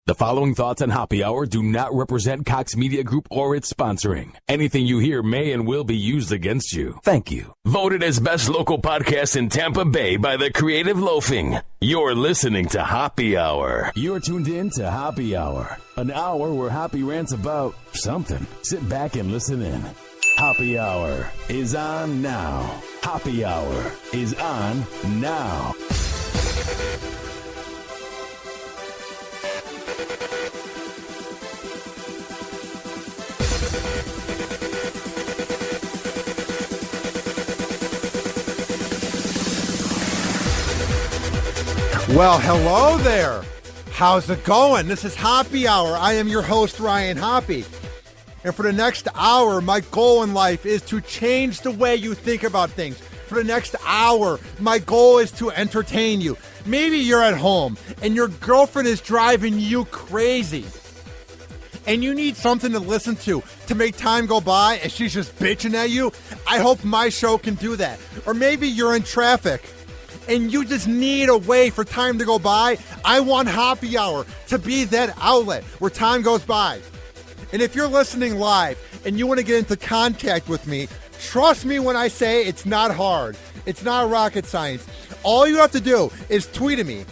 The following thoughts on Happy Hour do not represent Cox Media Group or its sponsoring. Anything you hear may and will be used against you. Thank you. Voted as best local podcast in Tampa Bay by the Creative Loafing. You're listening to Happy Hour. You're tuned in to Happy Hour, an hour where Happy rants about something. Sit back and listen in. Happy Hour is on now. Happy Hour is on now. Well, hello there. How's it going? This is Happy Hour. I am your host, Ryan Hoppy. And for the next hour, my goal in life is to change the way you think about things. For the next hour, my goal is to entertain you. Maybe you're at home and your girlfriend is driving you crazy and you need something to listen to make time go by and she's just bitching at you. I hope my show can do that. Or maybe you're in traffic and you just need a way for time to go by. I want Happy Hour to be that outlet where time goes by. And if you're listening live and you want to get into contact with me, trust me when I say it's not hard. It's not rocket science. All you have to do is tweet at me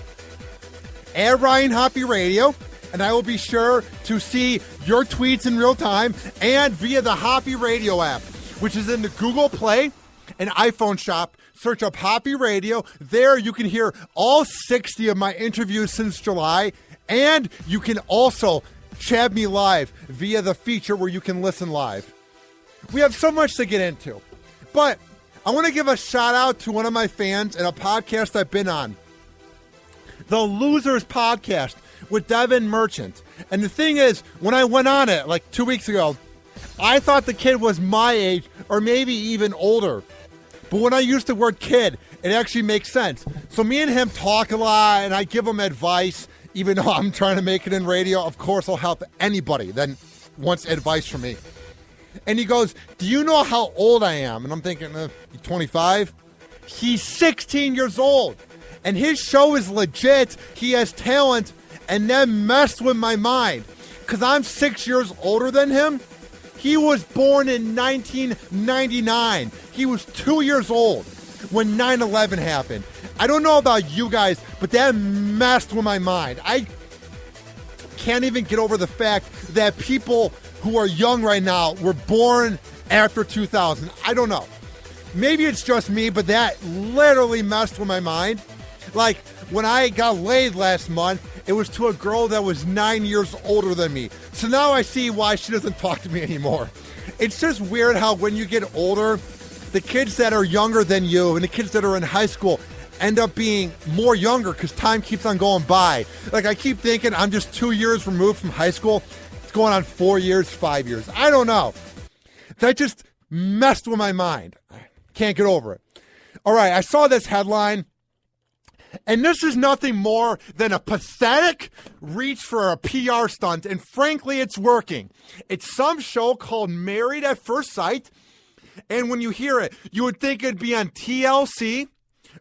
at Ryan Hoppy Radio, and I will be sure to see your tweets in real time and via the Hoppy Radio app, which is in the Google Play and iPhone shop. Search up Hoppy Radio. There you can hear all 60 of my interviews since July, and you can also chat me live via the feature where you can listen live. We have so much to get into, but I want to give a shout out to one of my fans and a podcast I've been on, the Losers Podcast with Devin Merchant. And the thing is, when I went on it like 2 weeks ago, I thought the kid was my age or maybe even older. But when I use the word kid, it actually makes sense. So me and him talk a lot, and I give him advice, even though I'm trying to make it in radio. Of course, I'll help anybody that wants advice from me. And he goes, do you know how old I am? And I'm thinking, 25? He's 16 years old. And his show is legit. He has talent. And that messed with my mind. Because I'm 6 years older than him. He was born in 1999. He was 2 years old when 9/11 happened. I don't know about you guys, but that messed with my mind. I can't even get over the fact that people who are young right now were born after 2000. I don't know. Maybe it's just me, but that literally messed with my mind. Like, when I got laid last month, it was to a girl that was 9 years older than me. So now I see why she doesn't talk to me anymore. It's just weird how when you get older, the kids that are younger than you and the kids that are in high school end up being more younger because time keeps on going by. Like, I keep thinking I'm just 2 years removed from high school. It's going on 4 years, 5 years. I don't know. That just messed with my mind. I can't get over it. All right, I saw this headline. And this is nothing more than a pathetic reach for a PR stunt. And frankly, it's working. It's some show called Married at First Sight. And when you hear it, you would think it'd be on TLC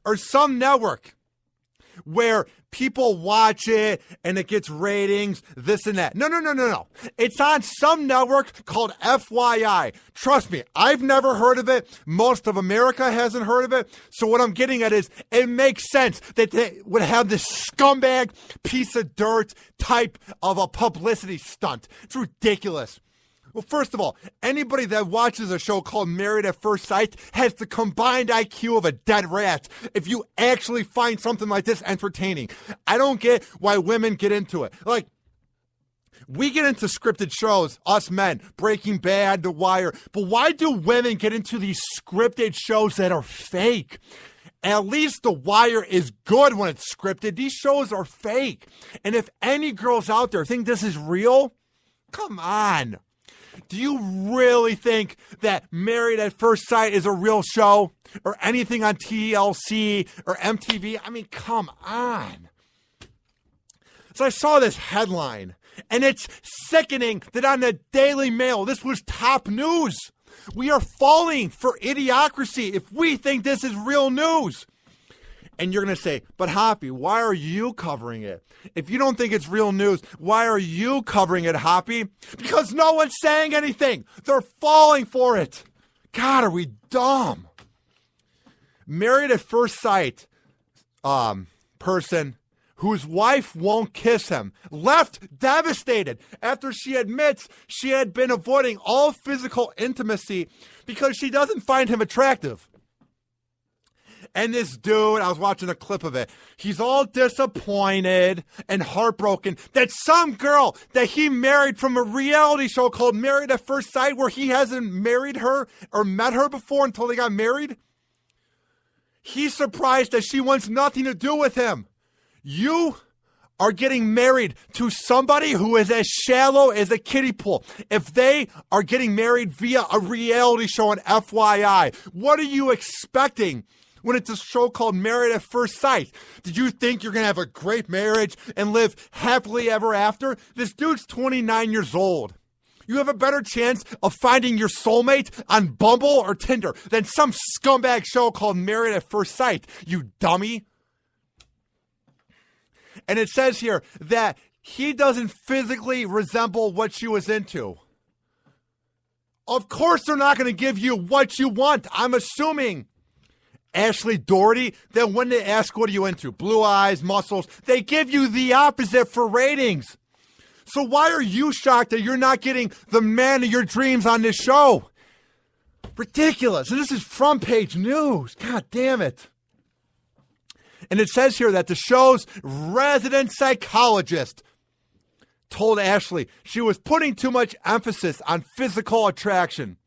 or some network where people watch it and it gets ratings, this and that. No. It's on some network called FYI. Trust me, I've never heard of it. Most of America hasn't heard of it. So what I'm getting at is it makes sense that they would have this scumbag piece of dirt type of a publicity stunt. It's ridiculous. Well, first of all, anybody that watches a show called Married at First Sight has the combined IQ of a dead rat if you actually find something like this entertaining. I don't get why women get into it. Like, we get into scripted shows, us men, Breaking Bad, The Wire, but why do women get into these scripted shows that are fake? At least The Wire is good when it's scripted. These shows are fake. And if any girls out there think this is real, come on. Do you really think that Married at First Sight is a real show or anything on TLC or MTV? I mean, come on. So I saw this headline, and it's sickening that on the Daily Mail, this was top news. We are falling for idiocracy if we think this is real news. And you're going to say, but Hoppy, why are you covering it? If you don't think it's real news, why are you covering it, Hoppy? Because no one's saying anything. They're falling for it. God, are we dumb? Married at first sight person whose wife won't kiss him, left devastated after she admits she had been avoiding all physical intimacy because she doesn't find him attractive. And this dude, I was watching a clip of it, he's all disappointed and heartbroken that some girl that he married from a reality show called Married at First Sight, where he hasn't married her or met her before until they got married, he's surprised that she wants nothing to do with him. You are getting married to somebody who is as shallow as a kiddie pool. If they are getting married via a reality show on FYI, what are you expecting when it's a show called Married at First Sight? Did you think you're going to have a great marriage and live happily ever after? This dude's 29 years old. You have a better chance of finding your soulmate on Bumble or Tinder than some scumbag show called Married at First Sight, you dummy. And it says here that he doesn't physically resemble what she was into. Of course they're not going to give you what you want. I'm assuming Ashley Doherty, that when they ask what are you into, blue eyes, muscles, they give you the opposite for ratings. So why are you shocked that you're not getting the man of your dreams on this show? Ridiculous. And this is front page news. God damn it. And it says here that the show's resident psychologist told Ashley she was putting too much emphasis on physical attraction.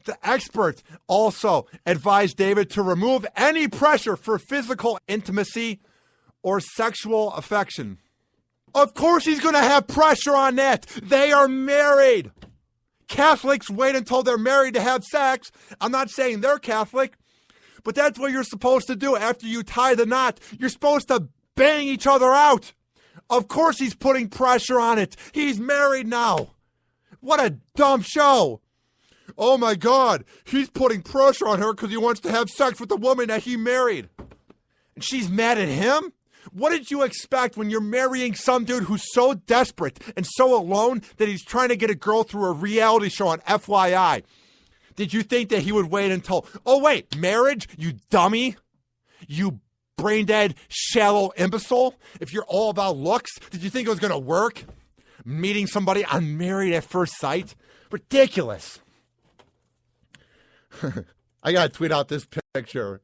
The expert also advised David to remove any pressure for physical intimacy or sexual affection. Of course he's going to have pressure on that. They are married. Catholics wait until they're married to have sex. I'm not saying they're Catholic, but that's what you're supposed to do after you tie the knot. You're supposed to bang each other out. Of course he's putting pressure on it. He's married now. What a dumb show. Oh my God, he's putting pressure on her because he wants to have sex with the woman that he married. And she's mad at him? What did you expect when you're marrying some dude who's so desperate and so alone that he's trying to get a girl through a reality show on FYI? Did you think that he would wait until, oh wait, marriage, you dummy? You brain dead, shallow imbecile? If you're all about looks, did you think it was going to work? Meeting somebody on Married at First Sight? Ridiculous. I got to tweet out this picture.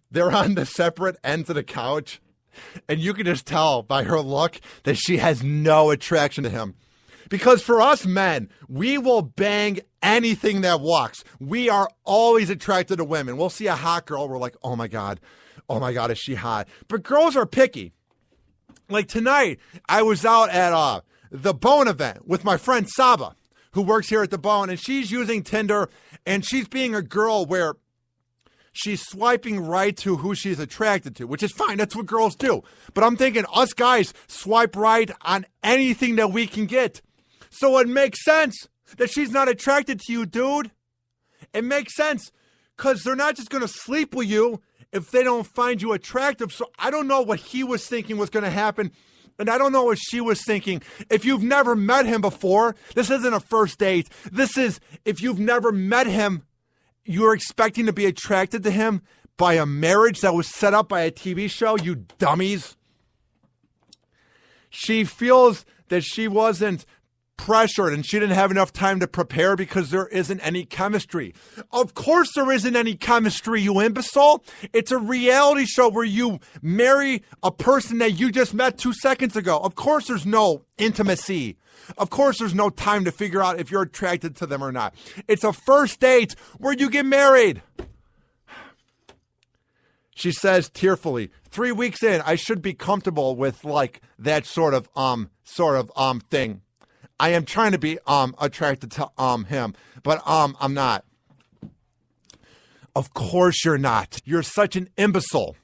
They're on the separate ends of the couch, and you can just tell by her look that she has no attraction to him. Because for us men, we will bang anything that walks. We are always attracted to women. We'll see a hot girl, we're like, oh my God, is she hot? But girls are picky. Like tonight, I was out at the Bone event with my friend Saba, who works here at the Bone, and she's using Tinder, and she's being a girl where she's swiping right to who she's attracted to, which is fine. That's what girls do. But I'm thinking us guys swipe right on anything that we can get. So it makes sense that she's not attracted to you, dude. It makes sense because they're not just going to sleep with you if they don't find you attractive. So I don't know what he was thinking was going to happen. And I don't know what she was thinking. If you've never met him before, this isn't a first date. This is, if you've never met him, you're expecting to be attracted to him by a marriage that was set up by a TV show, you dummies. She feels that she wasn't pressured and she didn't have enough time to prepare because there isn't any chemistry. Of course there isn't any chemistry, you imbecile. It's a reality show where you marry a person that you just met 2 seconds ago. Of course there's no intimacy. Of course there's no time to figure out if you're attracted to them or not. It's a first date where you get married. She says tearfully, 3 weeks in, I should be comfortable with like that sort of thing. I am trying to be attracted to him, but I'm not. Of course you're not. You're such an imbecile.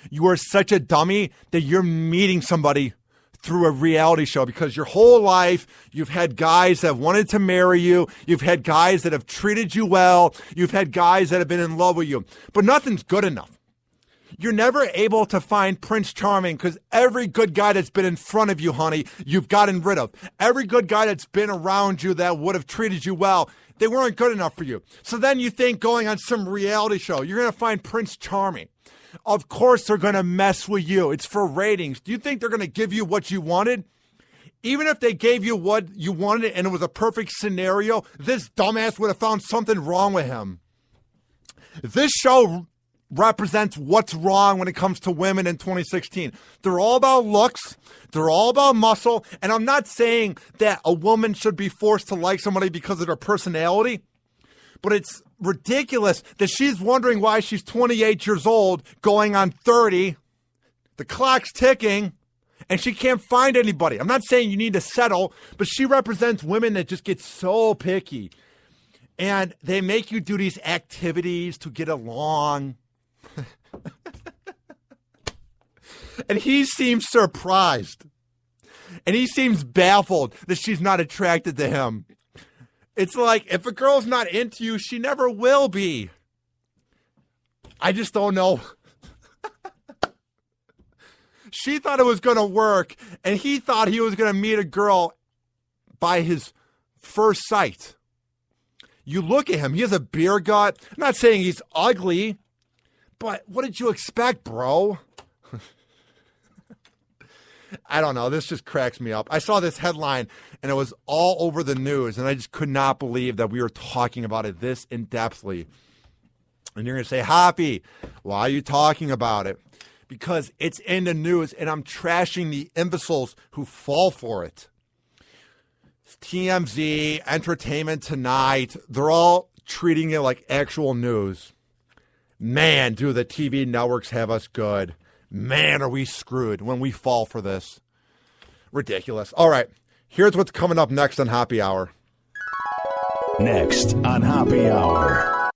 You are such a dummy that you're meeting somebody through a reality show because your whole life you've had guys that wanted to marry you. You've had guys that have treated you well. You've had guys that have been in love with you, but nothing's good enough. You're never able to find Prince Charming because every good guy that's been in front of you, honey, you've gotten rid of. Every good guy that's been around you that would have treated you well, they weren't good enough for you. So then you think going on some reality show, you're going to find Prince Charming. Of course they're going to mess with you. It's for ratings. Do you think they're going to give you what you wanted? Even if they gave you what you wanted and it was a perfect scenario, this dumbass would have found something wrong with him. This show represents what's wrong when it comes to women in 2016. They're all about looks. They're all about muscle. And I'm not saying that a woman should be forced to like somebody because of their personality, but it's ridiculous that she's wondering why she's 28 years old, going on 30. The clock's ticking, and she can't find anybody. I'm not saying you need to settle, but she represents women that just get so picky. And they make you do these activities to get along. And he seems surprised. And he seems baffled that she's not attracted to him. It's like, if a girl's not into you, she never will be. I just don't know. She thought it was going to work, and he thought he was going to meet a girl by his first sight. You look at him, he has a beer gut. I'm not saying he's ugly, but what did you expect, bro? I don't know. This just cracks me up. I saw this headline, and it was all over the news, and I just could not believe that we were talking about it this in-depthly. And you're going to say, Hoppy, why are you talking about it? Because it's in the news, and I'm trashing the imbeciles who fall for it. TMZ, Entertainment Tonight, they're all treating it like actual news. Man, do the TV networks have us good. Man, are we screwed when we fall for this. Ridiculous. All right, here's what's coming up next on Happy Hour. Next on Happy Hour.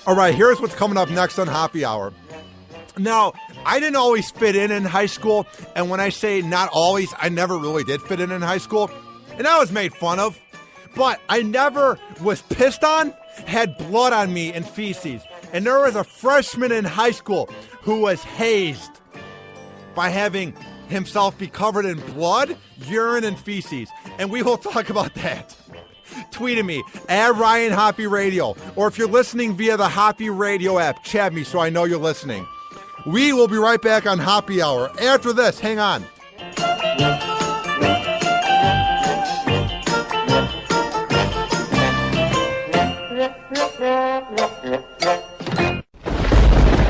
All right, here's what's coming up next on Happy Hour. Now, I didn't always fit in high school, and when I say not always, I never really did fit in high school, and I was made fun of, but I never was pissed on, had blood on me and feces, and there was a freshman in high school who was hazed by having himself be covered in blood, urine, and feces, and we will talk about that. Tweet at me, at Ryan Hoppy Radio, or if you're listening via the Hoppy Radio app, chat me so I know you're listening. We will be right back on Happy Hour. After this, hang on.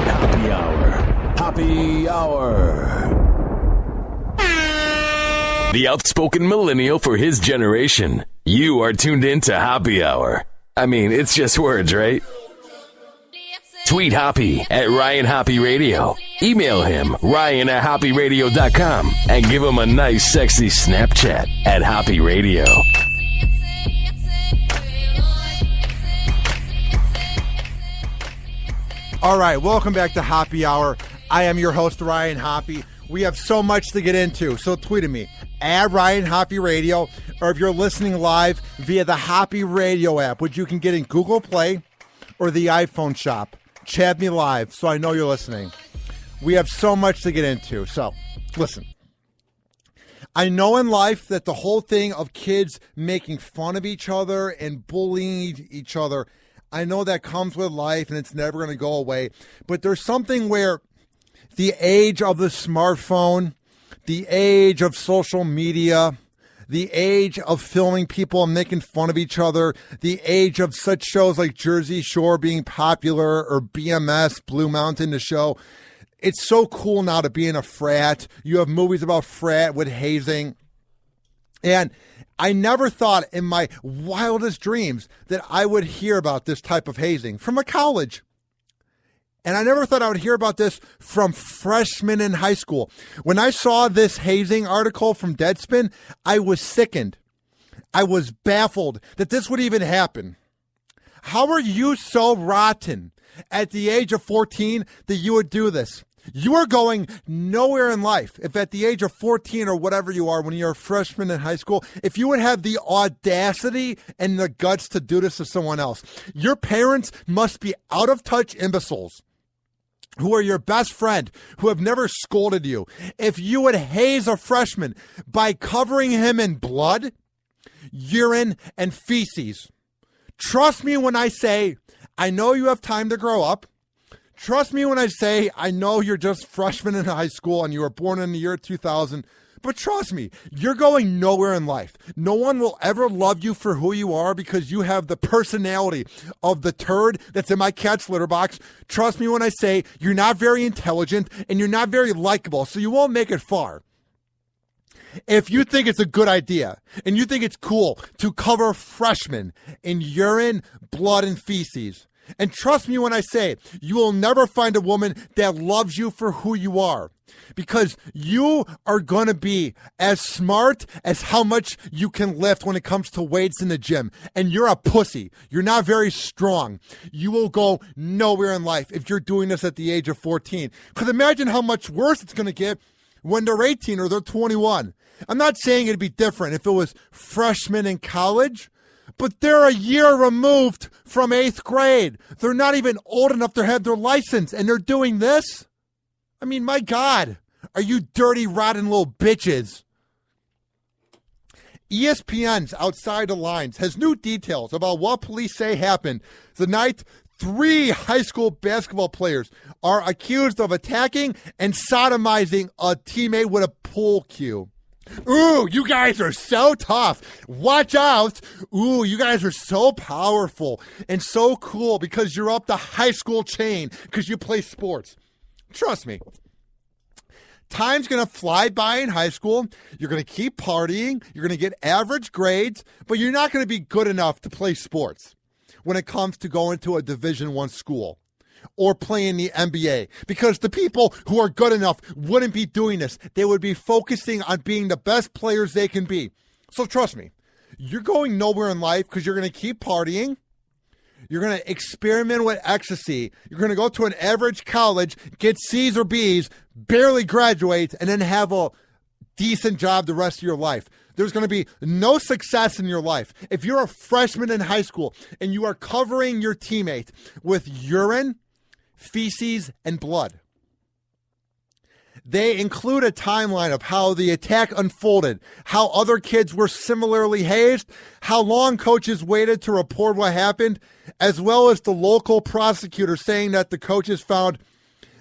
Happy Hour. Happy Hour. The outspoken millennial for his generation. You are tuned in to Happy Hour. I mean, it's just words, right? Tweet Hoppy at Ryan Hoppy Radio. Email him, ryan@hoppyradio.com, and give him a nice, sexy Snapchat at Hoppy Radio. All right, welcome back to Happy Hour. I am your host, Ryan Hoppy. We have so much to get into, so tweet at me, at Ryan Hoppy Radio, or if you're listening live via the Hoppy Radio app, which you can get in Google Play or the iPhone shop. Chat me live so I know you're listening. We have so much to get into, so listen. I know in life that the whole thing of kids making fun of each other and bullying each other, I know that comes with life and it's never going to go away, but there's something where the age of the smartphone, the age of social media, the age of filming people and making fun of each other, the age of such shows like Jersey Shore being popular or BMS, Blue Mountain, the show. It's so cool now to be in a frat. You have movies about frat with hazing. And I never thought in my wildest dreams that I would hear about this type of hazing from a college. And I never thought I would hear about this from freshmen in high school. When I saw this hazing article from Deadspin, I was sickened. I was baffled that this would even happen. How are you so rotten at the age of 14 that you would do this? You are going nowhere in life if at the age of 14 or whatever you are when you're a freshman in high school, if you would have the audacity and the guts to do this to someone else. Your parents must be out of touch imbeciles who are your best friend, who have never scolded you. If you would haze a freshman by covering him in blood, urine, and feces. Trust me when I say, I know you have time to grow up. Trust me when I say, I know you're just freshmen in high school and you were born in the year 2000. But trust me, you're going nowhere in life. No one will ever love you for who you are because you have the personality of the turd that's in my cat's litter box. Trust me when I say you're not very intelligent and you're not very likable, so you won't make it far. If you think it's a good idea and you think it's cool to cover freshmen in urine, blood, and feces, and trust me when I say you will never find a woman that loves you for who you are, because you are going to be as smart as how much you can lift when it comes to weights in the gym. And you're a pussy. You're not very strong. You will go nowhere in life if you're doing this at the age of 14. Because imagine how much worse it's going to get when they're 18 or they're 21. I'm not saying it'd be different if it was freshmen in college, but they're a year removed from 8th grade. They're not even old enough to have their license, and they're doing this? I mean, my God, are you dirty, rotten little bitches? ESPN's Outside the Lines has new details about what police say happened the night 3 high school basketball players are accused of attacking and sodomizing a teammate with a pool cue. Ooh, you guys are so tough. Watch out. Ooh, you guys are so powerful and so cool because you're up the high school chain because you play sports. Trust me. Time's going to fly by in high school. You're going to keep partying. You're going to get average grades, but you're not going to be good enough to play sports when it comes to going to a Division I school or playing the NBA, because the people who are good enough wouldn't be doing this. They would be focusing on being the best players they can be. So trust me, you're going nowhere in life because you're going to keep partying. You're going to experiment with ecstasy. You're going to go to an average college, get C's or B's, barely graduate, and then have a decent job the rest of your life. There's going to be no success in your life. If you're a freshman in high school and you are covering your teammate with urine, feces, and blood. They include a timeline of how the attack unfolded, how other kids were similarly hazed, how long coaches waited to report what happened, as well as the local prosecutor saying that the coaches found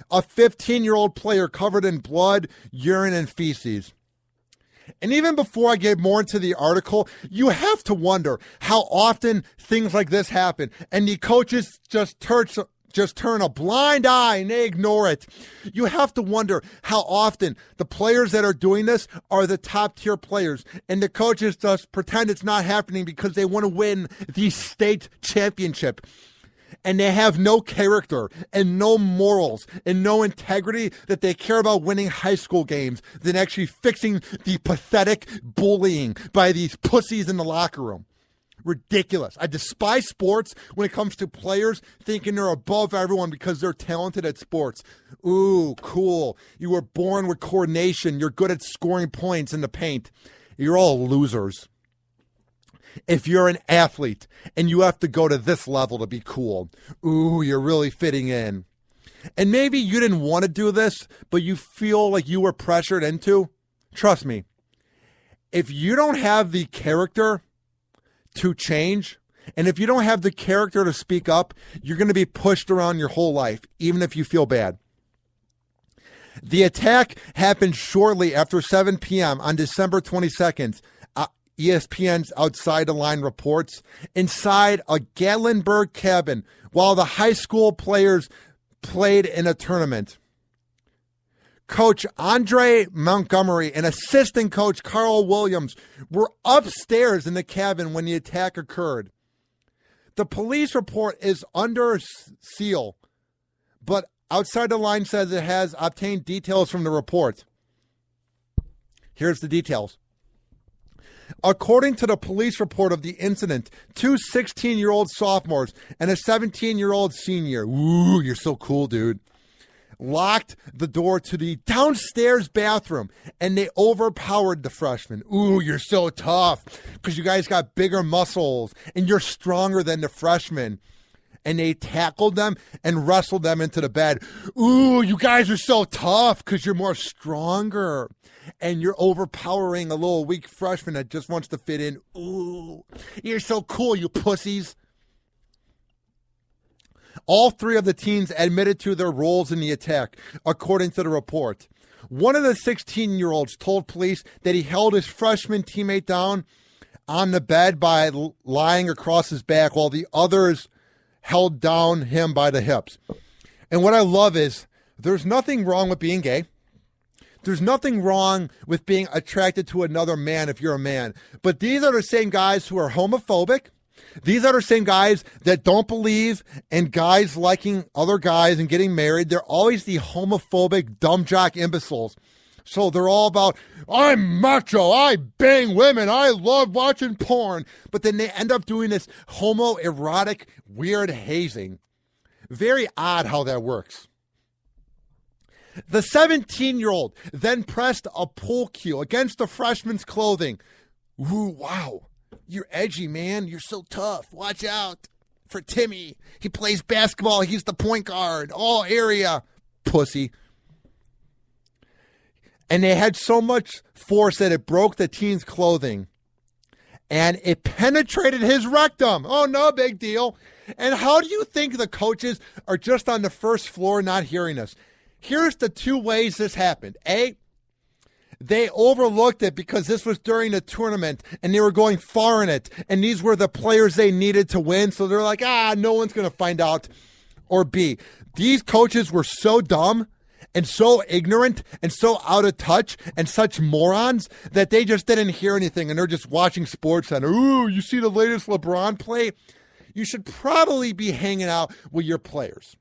a 15-year-old player covered in blood, urine, and feces. And even before I get more into the article, you have to wonder how often things like this happen, and the coaches just turn a blind eye and they ignore it. You have to wonder how often the players that are doing this are the top tier players, and the coaches just pretend it's not happening because they want to win the state championship. And they have no character and no morals and no integrity, that they care about winning high school games than actually fixing the pathetic bullying by these pussies in the locker room. Ridiculous. I despise sports when it comes to players thinking they're above everyone because they're talented at sports. Ooh, cool. You were born with coordination. You're good at scoring points in the paint. You're all losers. If you're an athlete and you have to go to this level to be cool, ooh, you're really fitting in. And maybe you didn't want to do this, but you feel like you were pressured into. Trust me, if you don't have the character to change, and if you don't have the character to speak up, you're going to be pushed around your whole life, even if you feel bad. The attack happened shortly after 7 p.m. on December 22nd. ESPN's Outside the Line reports, inside a Gatlinburg cabin while the high school players played in a tournament. Coach Andre Montgomery and assistant coach Carl Williams were upstairs in the cabin when the attack occurred. The police report is under seal, but Outside the Line says it has obtained details from the report. Here's the details. According to the police report of the incident, 2 16-year-old sophomores and a 17-year-old senior. Ooh, you're so cool, dude. locked the door to the downstairs bathroom, and they overpowered the freshman. Ooh, you're so tough because you guys got bigger muscles and you're stronger than the freshmen. And they tackled them and wrestled them into the bed. Ooh, you guys are so tough because you're more stronger. And you're overpowering a little weak freshman that just wants to fit in. Ooh, you're so cool, you pussies. All three of the teens admitted to their roles in the attack, according to the report. One of the 16-year-olds told police that he held his freshman teammate down on the bed by lying across his back while the others held down him by the hips. And what I love is there's nothing wrong with being gay. There's nothing wrong with being attracted to another man if you're a man. But these are the same guys who are homophobic. These are the same guys that don't believe in guys liking other guys and getting married. They're always the homophobic, dumb jock imbeciles. So they're all about, I'm macho, I bang women, I love watching porn. But then they end up doing this homoerotic, weird hazing. Very odd how that works. The 17-year-old then pressed a pool cue against the freshman's clothing. Ooh, wow, you're edgy, man. You're so tough. Watch out for Timmy. He plays basketball. He's the point guard. All area. Pussy. And they had so much force that it broke the teen's clothing. And it penetrated his rectum. Oh, no big deal. And how do you think the coaches are just on the first floor not hearing us? Here's the two ways this happened. A, they overlooked it because this was during the tournament and they were going far in it. And these were the players they needed to win. So they're like, no one's going to find out. Or B, these coaches were so dumb and so ignorant and so out of touch and such morons that they just didn't hear anything and they're just watching Sports Center. Ooh, you see the latest LeBron play? You should probably be hanging out with your players.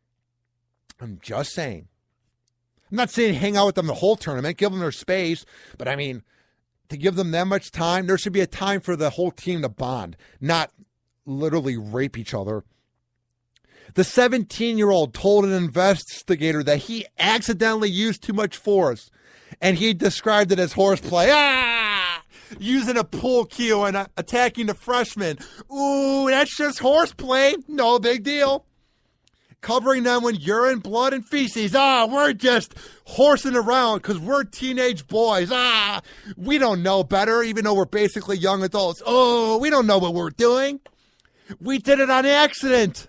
I'm just saying. I'm not saying hang out with them the whole tournament, give them their space, but I mean, to give them that much time, there should be a time for the whole team to bond, not literally rape each other. The 17-year-old told an investigator that he accidentally used too much force, and he described it as horseplay. Using a pool cue and attacking the freshman. Ooh, that's just horseplay. No big deal. Covering them with urine, blood, and feces. We're just horsing around because we're teenage boys. We don't know better, even though we're basically young adults. Oh, we don't know what we're doing. We did it on accident.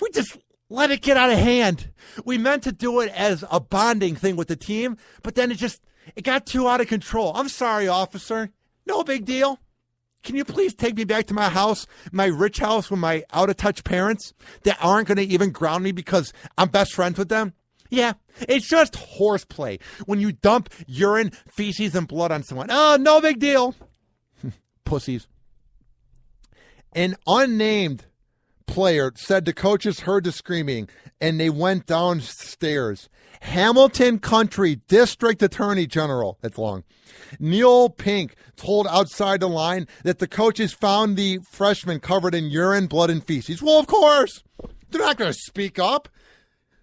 We just let it get out of hand. We meant to do it as a bonding thing with the team, but then it got too out of control. I'm sorry, officer. No big deal. Can you please take me back to my house, my rich house with my out-of-touch parents that aren't going to even ground me because I'm best friends with them? Yeah, it's just horseplay when you dump urine, feces, and blood on someone. Oh, no big deal. Pussies. An unnamed player said the coaches heard the screaming and they went downstairs. Hamilton Country District Attorney General, that's long, Neil Pink told Outside the Line that the coaches found the freshman covered in urine, blood, and feces. Well, of course, they're not going to speak up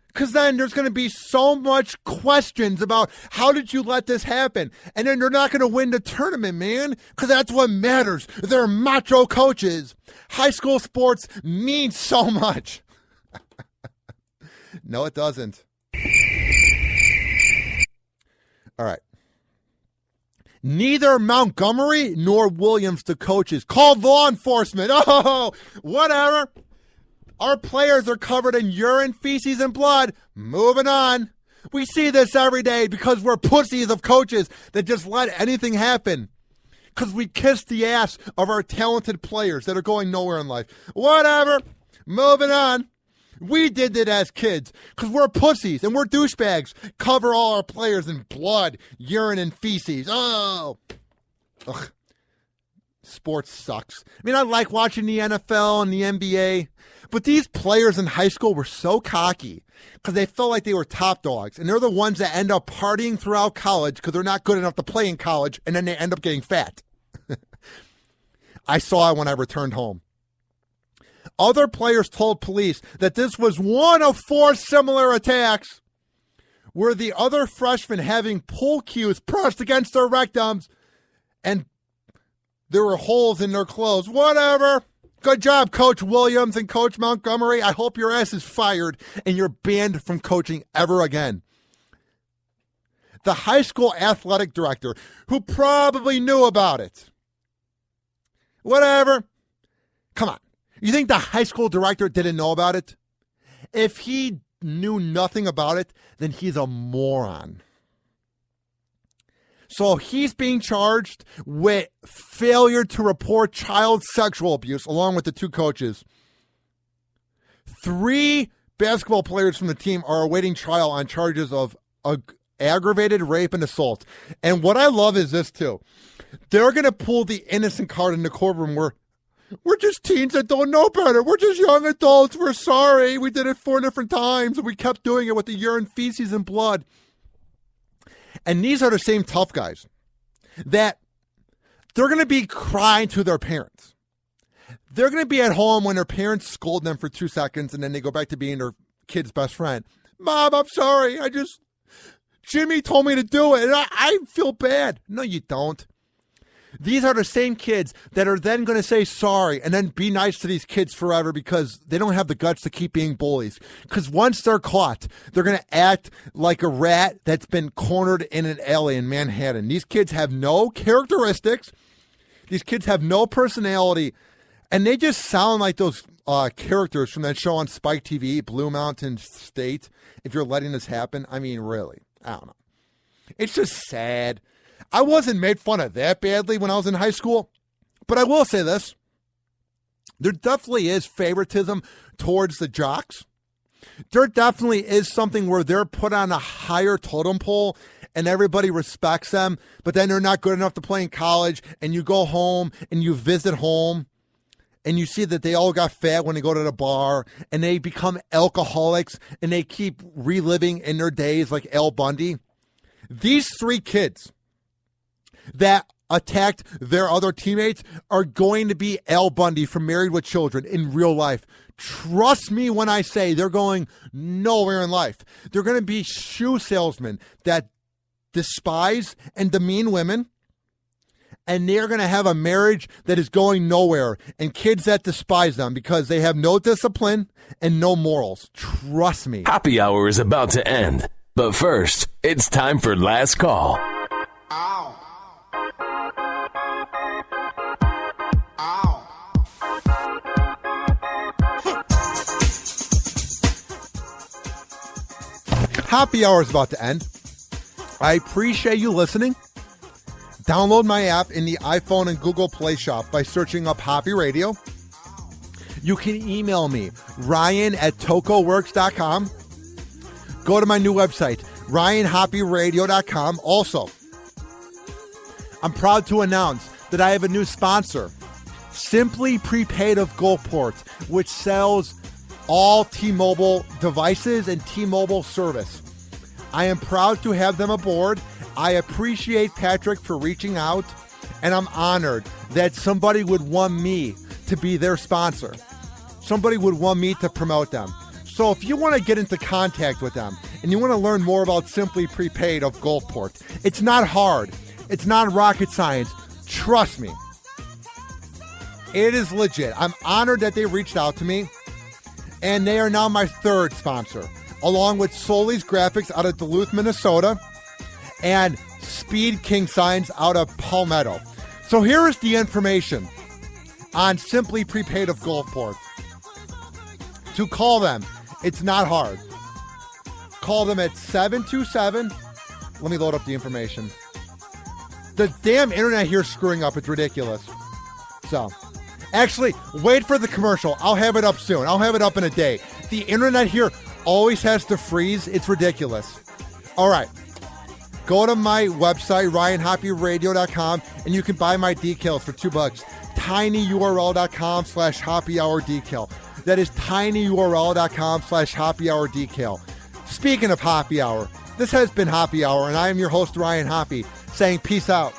because then there's going to be so much questions about how did you let this happen? And then they're not going to win the tournament, man, because that's what matters. They're macho coaches. High school sports means so much. No, it doesn't. All right. Neither Montgomery nor Williams, the coaches, called law enforcement. Oh, whatever. Our players are covered in urine, feces, and blood. Moving on. We see this every day because we're pussies of coaches that just let anything happen. Because we kiss the ass of our talented players that are going nowhere in life. Whatever. Moving on. We did it as kids because we're pussies and we're douchebags. Cover all our players in blood, urine, and feces. Oh. Ugh. Sports sucks. I mean, I like watching the NFL and the NBA, but these players in high school were so cocky because they felt like they were top dogs, and they're the ones that end up partying throughout college because they're not good enough to play in college, and then they end up getting fat. I saw it when I returned home. Other players told police that this was one of 4 similar attacks. were the other freshmen having pool cues pressed against their rectums, and there were holes in their clothes. Whatever. Good job, Coach Williams and Coach Montgomery. I hope your ass is fired and you're banned from coaching ever again. The high school athletic director, who probably knew about it. Whatever. Come on. You think the high school director didn't know about it? If he knew nothing about it, then he's a moron. So he's being charged with failure to report child sexual abuse, along with the two coaches. 3 basketball players from the team are awaiting trial on charges of aggravated rape and assault. And what I love is this, too. They're going to pull the innocent card in the courtroom where we're just teens that don't know better. We're just young adults. We're sorry. We did it 4 different times, and we kept doing it with the urine, feces, and blood. And these are the same tough guys that they're going to be crying to their parents. They're going to be at home when their parents scold them for 2 seconds, and then they go back to being their kid's best friend. Mom, I'm sorry. Jimmy told me to do it, and I feel bad. No, you don't. These are the same kids that are then going to say sorry and then be nice to these kids forever because they don't have the guts to keep being bullies. Because once they're caught, they're going to act like a rat that's been cornered in an alley in Manhattan. These kids have no characteristics. These kids have no personality. And they just sound like those characters from that show on Spike TV, Blue Mountain State. If you're letting this happen, I mean, really, I don't know. It's just sad. I wasn't made fun of that badly when I was in high school, but I will say this. There definitely is favoritism towards the jocks. There definitely is something where they're put on a higher totem pole and everybody respects them, but then they're not good enough to play in college, and you go home and you visit home and you see that they all got fat when they go to the bar and they become alcoholics and they keep reliving in their days like Al Bundy. These 3 kids that attacked their other teammates are going to be Al Bundy from Married with Children in real life. Trust me when I say they're going nowhere in life. They're going to be shoe salesmen that despise and demean women, and they're going to have a marriage that is going nowhere, and kids that despise them because they have no discipline and no morals. Trust me. Happy hour is about to end, but first, it's time for Last Call. Ow. Happy hour is about to end. I appreciate you listening. Download my app in the iPhone and Google Play Shop by searching up Hoppy Radio. You can email me, ryan@tocoworks.com. Go to my new website, ryanhoppyradio.com. Also, I'm proud to announce that I have a new sponsor, Simply Prepaid of Gulfport, which sells all T-Mobile devices and T-Mobile service. I am proud to have them aboard. I appreciate Patrick for reaching out, and I'm honored that somebody would want me to be their sponsor. Somebody would want me to promote them. So if you want to get into contact with them and you want to learn more about Simply Prepaid of Gulfport, it's not hard. It's not rocket science. Trust me. It is legit. I'm honored that they reached out to me, and they are now my 3rd sponsor, along with Solis Graphics out of Duluth, Minnesota, and Speed King Signs out of Palmetto. So here is the information on Simply Prepaid of Gulfport. To call them, it's not hard. Call them at 727. Let me load up the information. The damn internet here is screwing up. It's ridiculous. So, actually, wait for the commercial. I'll have it up soon. I'll have it up in a day. The internet here always has to freeze. It's ridiculous. All right. Go to my website, ryanhoppyradio.com, and you can buy my decals for $2. tinyurl.com/happyhourdecal. That is tinyurl.com/happyhourdecal. Speaking of happy hour, this has been Happy Hour, and I am your host, Ryan Hoppy, saying peace out.